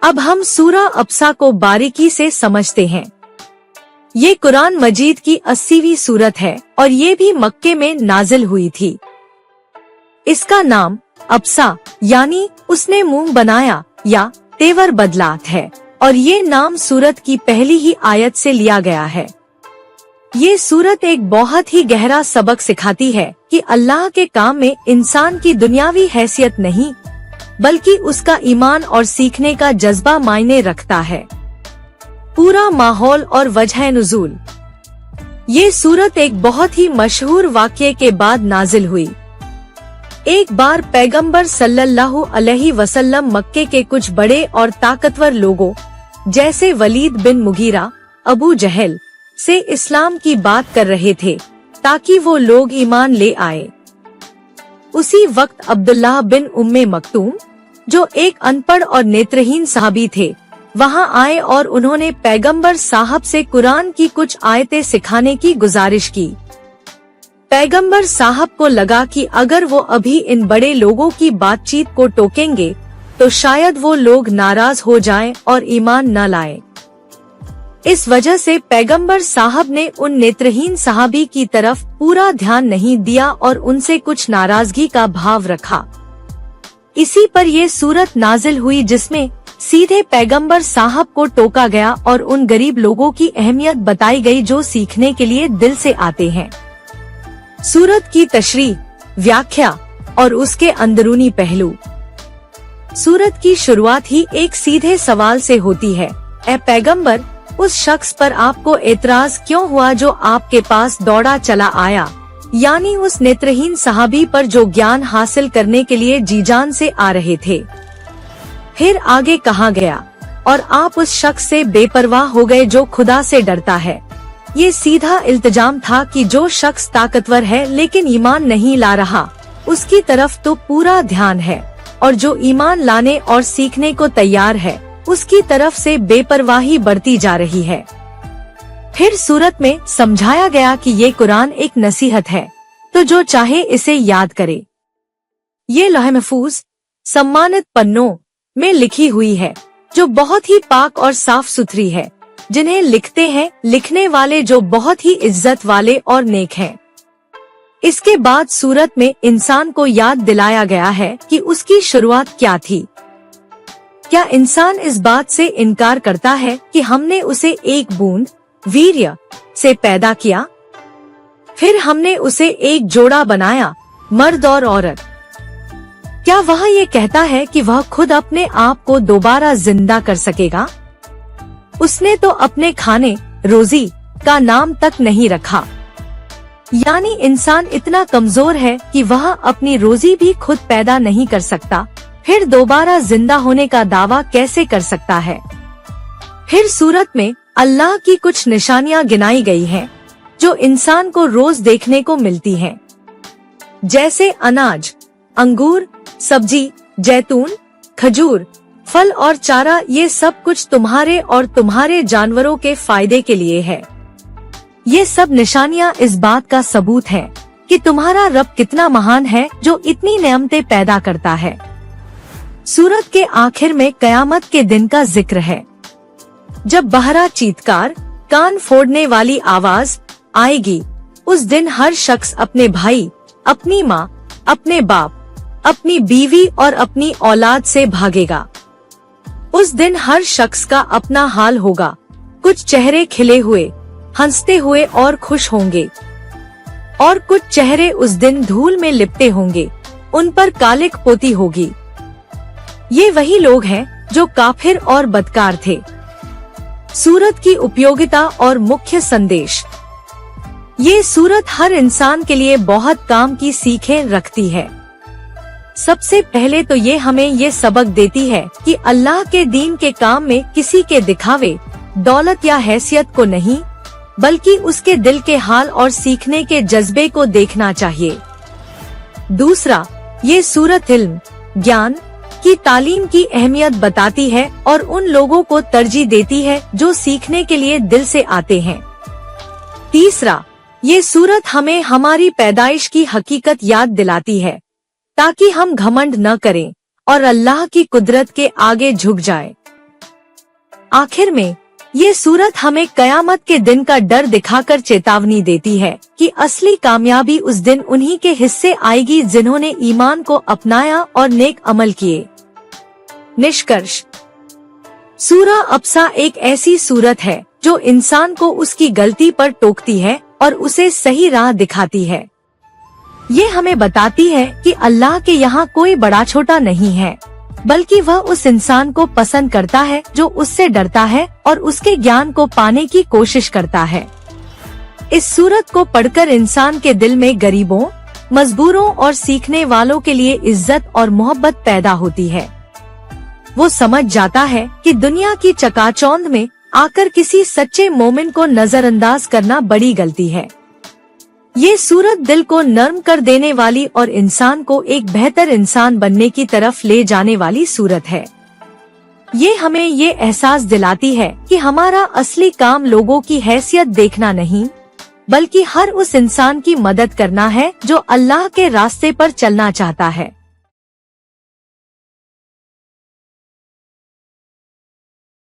अब हम सूरा अब्सा को बारीकी से समझते हैं। ये कुरान मजीद की 80वीं सूरत है और ये भी मक्के में नाजिल हुई थी। इसका नाम अब्सा यानी उसने मुंह बनाया या तेवर बदला है और ये नाम सूरत की पहली ही आयत से लिया गया है। ये सूरत एक बहुत ही गहरा सबक सिखाती है कि अल्लाह के काम में इंसान की दुनियावी हैसियत नहीं बल्कि उसका ईमान और सीखने का जज्बा मायने रखता है। पूरा माहौल और वजह नुज़ूल। ये सूरत एक बहुत ही मशहूर वाक़ये के बाद नाजिल हुई। एक बार पैगंबर सल्लल्लाहु अलैहि वसल्लम मक्के के कुछ बड़े और ताकतवर लोगों जैसे वलीद बिन मुगीरा, अबू जहल से इस्लाम की बात कर रहे थे ताकि वो लोग ईमान ले आए। उसी वक्त अब्दुल्लाह बिन उम्मे मक्तूम जो एक अनपढ़ और नेत्रहीन सहाबी थे वहां आए और उन्होंने पैगंबर साहब से कुरान की कुछ आयतें सिखाने की गुजारिश की। पैगंबर साहब को लगा कि अगर वो अभी इन बड़े लोगों की बातचीत को टोकेंगे तो शायद वो लोग नाराज हो जाएं और ईमान न लाएं। इस वजह से पैगंबर साहब ने उन नेत्रहीन सहाबी की तरफ पूरा ध्यान नहीं दिया और उनसे कुछ नाराजगी का भाव रखा। इसी पर ये सूरत नाजिल हुई जिसमें सीधे पैगंबर साहब को टोका गया और उन गरीब लोगों की अहमियत बताई गई जो सीखने के लिए दिल से आते हैं। सूरत की तशरीह, व्याख्या और उसके अंदरूनी पहलू। सूरत की शुरुआत ही एक सीधे सवाल से होती है, ए पैगंबर, उस शख्स पर आपको एतराज क्यों हुआ जो आपके पास दौड़ा चला आया, यानी उस नेत्रहीन सहाबी पर जो ज्ञान हासिल करने के लिए जीजान से आ रहे थे। फिर आगे कहा गया, और आप उस शख्स से बेपरवाह हो गए जो खुदा से डरता है। ये सीधा इल्तिजाम था कि जो शख्स ताकतवर है लेकिन ईमान नहीं ला रहा, उसकी तरफ तो पूरा ध्यान है, और जो ईमान लाने और सीखने को तैयार है उसकी तरफ से बेपरवाही बढ़ती जा रही है। फिर सूरत में समझाया गया कि ये कुरान एक नसीहत है, तो जो चाहे इसे याद करे। ये लौह महफूज सम्मानित पन्नों में लिखी हुई है जो बहुत ही पाक और साफ सुथरी है, जिन्हें लिखते हैं लिखने वाले जो बहुत ही इज्जत वाले और नेक हैं। इसके बाद सूरत में इंसान को याद दिलाया गया है कि उसकी शुरुआत क्या थी। क्या इंसान इस बात से इनकार करता है कि हमने उसे एक बूंद वीर्य से पैदा किया, फिर हमने उसे एक जोड़ा बनाया, मर्द और औरत। क्या वह ये कहता है कि वह खुद अपने आप को दोबारा जिंदा कर सकेगा? उसने तो अपने खाने रोजी का नाम तक नहीं रखा। यानी इंसान इतना कमजोर है कि वह अपनी रोजी भी खुद पैदा नहीं कर सकता, फिर दोबारा जिंदा होने का दावा कैसे कर सकता है? फिर सूरत में अल्लाह की कुछ निशानियां गिनाई गई हैं, जो इंसान को रोज देखने को मिलती हैं, जैसे अनाज, अंगूर, सब्जी, जैतून, खजूर, फल और चारा। ये सब कुछ तुम्हारे और तुम्हारे जानवरों के फायदे के लिए है। ये सब निशानियां इस बात का सबूत है कि तुम्हारा रब कितना महान है जो इतनी नेमतें पैदा करता है। सूरत के आखिर में कयामत के दिन का जिक्र है, जब बहरा चीत्कार, कान फोड़ने वाली आवाज आएगी। उस दिन हर शख्स अपने भाई, अपनी माँ, अपने बाप, अपनी बीवी और अपनी औलाद से भागेगा। उस दिन हर शख्स का अपना हाल होगा। कुछ चेहरे खिले हुए, हंसते हुए और खुश होंगे, और कुछ चेहरे उस दिन धूल में लिपटे होंगे, उन पर कालिक पोती होगी। ये वही लोग हैं जो काफिर और बदकार थे। सूरत की उपयोगिता और मुख्य संदेश। ये सूरत हर इंसान के लिए बहुत काम की सीखें रखती है। सबसे पहले तो ये हमें ये सबक देती है कि अल्लाह के दीन के काम में किसी के दिखावे, दौलत या हैसियत को नहीं, बल्कि उसके दिल के हाल और सीखने के जज्बे को देखना चाहिए। दूसरा, ये सूरत इल्म, ज्ञान की तालीम की अहमियत बताती है और उन लोगों को तरजीह देती है जो सीखने के लिए दिल से आते हैं। तीसरा, ये सूरत हमें हमारी पैदाइश की हकीकत याद दिलाती है ताकि हम घमंड न करें और अल्लाह की कुदरत के आगे झुक जाएं। आखिर में ये सूरत हमें कयामत के दिन का डर दिखाकर चेतावनी देती है कि असली कामयाबी उस दिन उन्हीं के हिस्से आएगी जिन्होंने ईमान को अपनाया और नेक अमल किए। निष्कर्ष, सूरह अब्सा एक ऐसी सूरत है जो इंसान को उसकी गलती पर टोकती है और उसे सही राह दिखाती है। ये हमें बताती है कि अल्लाह के यहाँ कोई बड़ा छोटा नहीं है, बल्कि वह उस इंसान को पसंद करता है जो उससे डरता है और उसके ज्ञान को पाने की कोशिश करता है। इस सूरत को पढ़कर इंसान के दिल में गरीबों, मजबूरों और सीखने वालों के लिए इज्जत और मोहब्बत पैदा होती है। वो समझ जाता है कि दुनिया की चकाचौंध में आकर किसी सच्चे मोमिन को नजरअंदाज करना बड़ी गलती है। ये सूरत दिल को नर्म कर देने वाली और इंसान को एक बेहतर इंसान बनने की तरफ ले जाने वाली सूरत है। ये हमें ये एहसास दिलाती है कि हमारा असली काम लोगों की हैसियत देखना नहीं, बल्कि हर उस इंसान की मदद करना है जो अल्लाह के रास्ते पर चलना चाहता है।